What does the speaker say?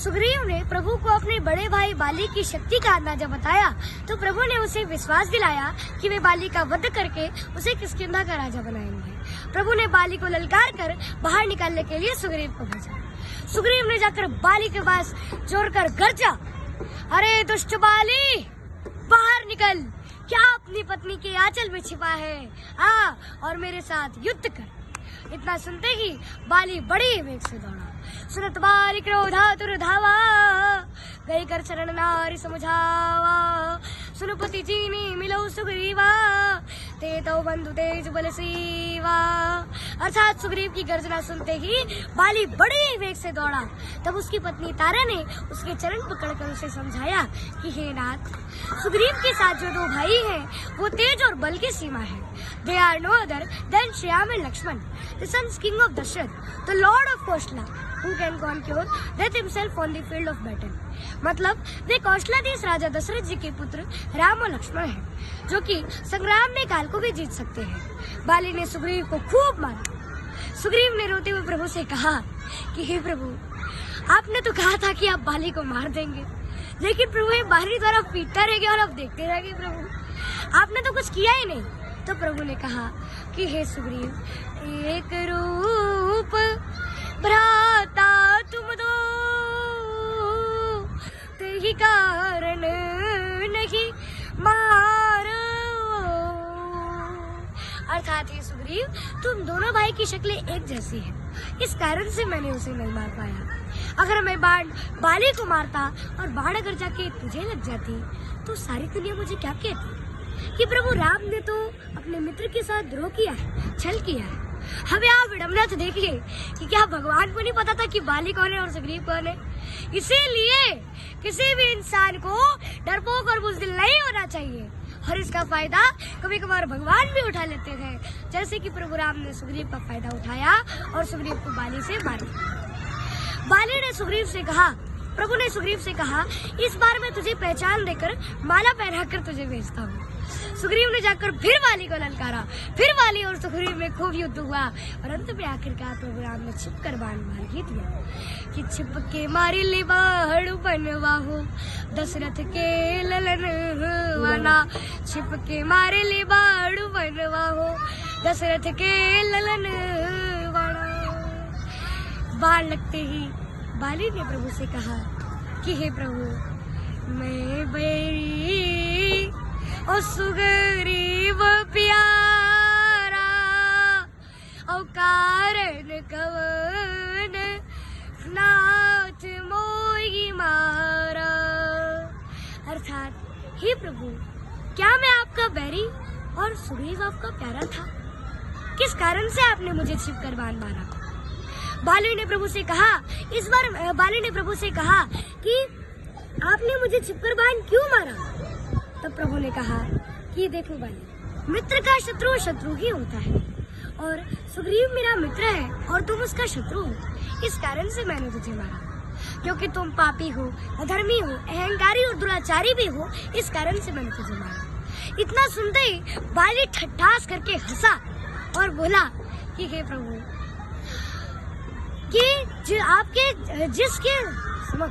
सुग्रीव ने प्रभु को अपने बड़े भाई बाली की शक्ति का अंदाजा बताया तो प्रभु ने उसे विश्वास दिलाया कि वे बाली का वध करके उसे किष्किंधा का राजा बनाएंगे। प्रभु ने बाली को ललकार कर बाहर निकालने के लिए सुग्रीव को भेजा। सुग्रीव ने जाकर बाली के पास जोर कर गरजा, अरे दुष्ट बाली, बाहर निकल, क्या अपनी पत्नी के आंचल में छिपा है? आ और मेरे साथ युद्ध कर। इतना सुनते ही बाली बड़ी वेग से दौड़ा। सुनत बाली क्रोधातुर धावा, गई कर चरण नारी समुझावा। सुनपति जीनी मिलो सुग्रीवा, ते तो बंधु तेज बल सीवा। अर्थात सुग्रीव की गर्जना सुनते ही बाली बड़ी वेग से दौड़ा। तब उसकी पत्नी तारा ने उसके चरण पकड़कर उसे समझाया कि हे नाथ, सुग्रीव के साथ जो दो भाई हैं वो तेज और बल की सीमा है। They are no other than Shyam and Lakshman, the sons king of Dashrath, the lord of Kaushala, who can conquer death himself on the field of battle. मतलब वे कौशलाधीश राजा दशरथ जी के पुत्र राम और लक्ष्मण हैं, जो कि संग्राम में काल को भी जीत सकते हैं। बाली ने सुग्रीव को खूब मारा। सुग्रीव ने रोते हुए प्रभु से कहा कि हे प्रभु, आपने तो कहा था कि आप बाली को मार देंगे, लेकिन प्रभु ये बाहरी द्वारा पीटता रह गया और अब देखते रह गए। प्रभु आपने तो कुछ किया ही नहीं। तो प्रभु ने कहा कि हे सुग्रीव, एक रूप भ्राता तुम दो, तेहि कारण नहीं मारो। अर्थात हे सुग्रीव, तुम दोनों भाई की शक्लें एक जैसी है, इस कारण से मैंने उसे नहीं मार पाया। अगर मैं बाण बाली को मारता और बाण अगर जाके तुझे लग जाती तो सारी दुनिया मुझे क्या कहती कि प्रभु राम ने तो अपने मित्र के साथ द्रोह किया है, छल किया है। हमें आप विडम्बना तो देखिए कि क्या भगवान को नहीं पता था कि बाली कौन है और सुग्रीव कौन है। इसीलिए किसी भी इंसान को डरपोक और बुज़दिल नहीं होना चाहिए, और इसका फायदा कभी कभार भगवान भी उठा लेते थे, जैसे कि प्रभु राम ने सुग्रीव का फायदा उठाया और सुग्रीव को बाली से मार दिया। बाली ने सुग्रीव से कहा, प्रभु ने सुग्रीव से कहा, इस बार मैं तुझे पहचान देकर माला पहनाकर तुझे भेजता हूँ। सुग्रीव ने जाकर फिर बाली को ललकारा। फिर बाली और सुग्रीव में खूब युद्ध हुआ और अंत में आखिरकार प्रभु राम ने छिपकर बाण मार ही दिया कि छिप के मारे ले बाण बनवाहो दशरथ के ललन वाना। छिप के मारे ले बाण बनवाहो दशरथ के ललन वाना। बाण लगते ही बाली ने प्रभु से कहा कि हे प्रभु, मैं बैरी और सुग्रीव प्यारा, और कारण कवन नाथ मोहि मारा। अर्थात हे प्रभु, क्या मैं आपका बैरी और सुग्रीव आपका प्यारा था? किस कारण से आपने मुझे छिपकर बाण मारा? बाली ने प्रभु से कहा, इस बार बाली ने प्रभु से कहा कि आपने मुझे छिपकर बाण क्यों मारा? तब प्रभु ने कहा कि देखो बाली, मित्र का शत्रु शत्रु ही होता है, और सुग्रीव मेरा मित्र है और तुम उसका शत्रु हो, इस कारण से मैंने तुझे मारा। क्योंकि तुम पापी हो, अधर्मी हो, अहंकारी और दुराचारी भी हो, इस कारण से मैंने तुझे मारा। इतना सुनते ही बाली ठट्ठास करके हंसा और बोला कि हे प्रभु, कि आपके जिसके